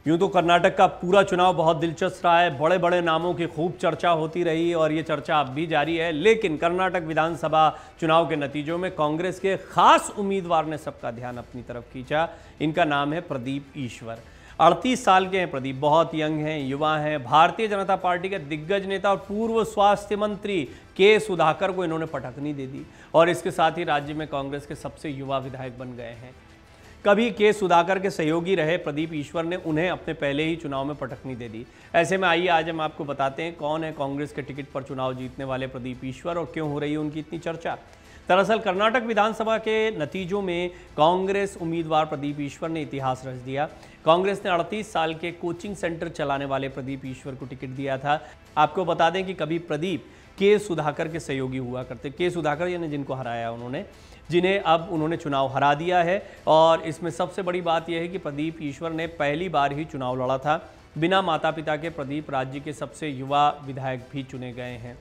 यूं तो कर्नाटक का पूरा चुनाव बहुत दिलचस्प रहा है, बड़े बड़े नामों की खूब चर्चा होती रही और ये चर्चा अब भी जारी है। लेकिन कर्नाटक विधानसभा चुनाव के नतीजों में कांग्रेस के खास उम्मीदवार ने सबका ध्यान अपनी तरफ खींचा। इनका नाम है प्रदीप ईश्वर। 38 साल के हैं प्रदीप, बहुत यंग हैं, युवा हैं। भारतीय जनता पार्टी के दिग्गज नेता और पूर्व स्वास्थ्य मंत्री के सुधाकर को इन्होंने पटकनी दे दी और इसके साथ ही राज्य में कांग्रेस के सबसे युवा विधायक बन गए हैं। कभी के सुधाकर के सहयोगी रहे प्रदीप ईश्वर ने उन्हें अपने पहले ही चुनाव में पटकनी दे दी। ऐसे में आइए आज हम आपको बताते हैं कौन है कांग्रेस के टिकट पर चुनाव जीतने वाले प्रदीप ईश्वर और क्यों हो रही है उनकी इतनी चर्चा। दरअसल कर्नाटक विधानसभा के नतीजों में कांग्रेस उम्मीदवार प्रदीप ईश्वर ने इतिहास रच दिया। कांग्रेस ने 38 साल के कोचिंग सेंटर चलाने वाले प्रदीप ईश्वर को टिकट दिया था। आपको बता दें कि कभी प्रदीप के सुधाकर के सहयोगी हुआ करते। के सुधाकर यानी जिनको हराया उन्होंने, जिन्हें अब उन्होंने चुनाव हरा दिया है। और इसमें सबसे बड़ी बात यह है कि प्रदीप ईश्वर ने पहली बार ही चुनाव लड़ा था। बिना माता पिता के प्रदीप राज्य के सबसे युवा विधायक भी चुने गए हैं।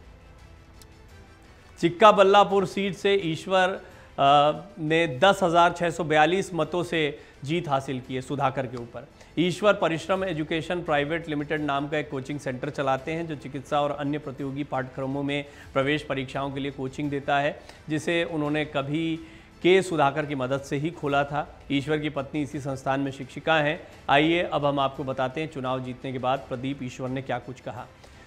चिक्काबल्लापुर सीट से ईश्वर ने 10,642 मतों से जीत हासिल की है सुधाकर के ऊपर। ईश्वर परिश्रम एजुकेशन प्राइवेट लिमिटेड नाम का एक कोचिंग सेंटर चलाते हैं जो चिकित्सा और अन्य प्रतियोगी पाठ्यक्रमों में प्रवेश परीक्षाओं के लिए कोचिंग देता है, जिसे उन्होंने कभी के सुधाकर की मदद से ही खोला था। ईश्वर की पत्नी इसी संस्थान में शिक्षिका हैं। आइए अब हम आपको बताते हैं चुनाव जीतने के बाद प्रदीप ईश्वर ने क्या कुछ कहा।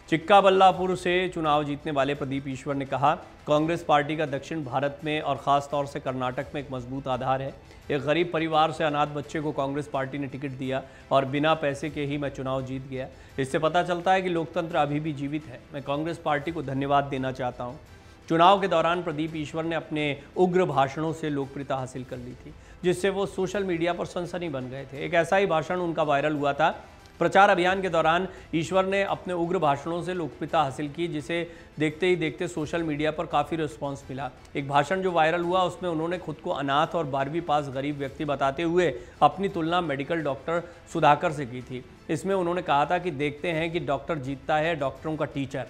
चिक्काबल्लापुर से चुनाव जीतने वाले प्रदीप ईश्वर ने कहा, कांग्रेस पार्टी का दक्षिण भारत में और ख़ास तौर से कर्नाटक में एक मजबूत आधार है। एक गरीब परिवार से अनाथ बच्चे को कांग्रेस पार्टी ने टिकट दिया और बिना पैसे के ही मैं चुनाव जीत गया। इससे पता चलता है कि लोकतंत्र अभी भी जीवित है। मैं कांग्रेस पार्टी को धन्यवाद देना चाहता हूँ। चुनाव के दौरान प्रदीप ईश्वर ने अपने उग्र भाषणों से लोकप्रियता हासिल कर ली थी, जिससे वो सोशल मीडिया पर सनसनी बन गए थे। एक ऐसा ही भाषण उनका वायरल हुआ था। प्रचार अभियान के दौरान ईश्वर ने अपने उग्र भाषणों से लोकप्रियता हासिल की, जिसे देखते ही देखते सोशल मीडिया पर काफ़ी रिस्पांस मिला। एक भाषण जो वायरल हुआ उसमें उन्होंने खुद को अनाथ और 12वीं पास गरीब व्यक्ति बताते हुए अपनी तुलना मेडिकल डॉक्टर सुधाकर से की थी। इसमें उन्होंने कहा था कि देखते हैं कि डॉक्टर जीतता है डॉक्टरों का टीचर।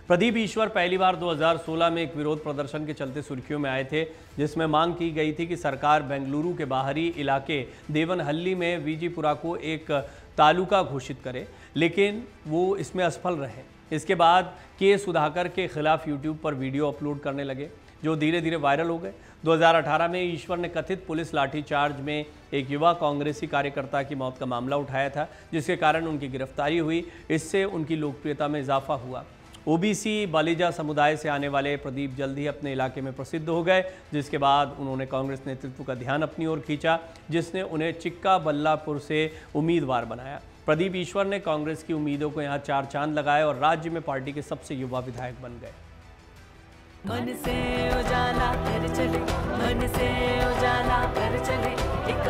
प्रदीप ईश्वर पहली बार 2016 में एक विरोध प्रदर्शन के चलते सुर्खियों में आए थे, जिसमें मांग की गई थी कि सरकार बेंगलुरु के बाहरी इलाके देवनहल्ली में विजीपुरा को एक तालुका घोषित करे, लेकिन वो इसमें असफल रहे। इसके बाद के सुधाकर के खिलाफ यूट्यूब पर वीडियो अपलोड करने लगे, जो धीरे धीरे वायरल हो गए। 2018 में ईश्वर ने कथित पुलिस लाठीचार्ज में एक युवा कांग्रेसी कार्यकर्ता की मौत का मामला उठाया था, जिसके कारण उनकी गिरफ्तारी हुई। इससे उनकी लोकप्रियता में इजाफा हुआ। ओबीसी बालिजा समुदाय से आने वाले प्रदीप जल्द ही अपने इलाके में प्रसिद्ध हो गए, जिसके बाद उन्होंने कांग्रेस नेतृत्व का ध्यान अपनी ओर खींचा, जिसने उन्हें चिक्काबल्लापुर से उम्मीदवार बनाया। प्रदीप ईश्वर ने कांग्रेस की उम्मीदों को यहां 4 चांद लगाए और राज्य में पार्टी के सबसे युवा विधायक बन गए। मन से उजाला कर चले, मन से उजाला कर चले, एक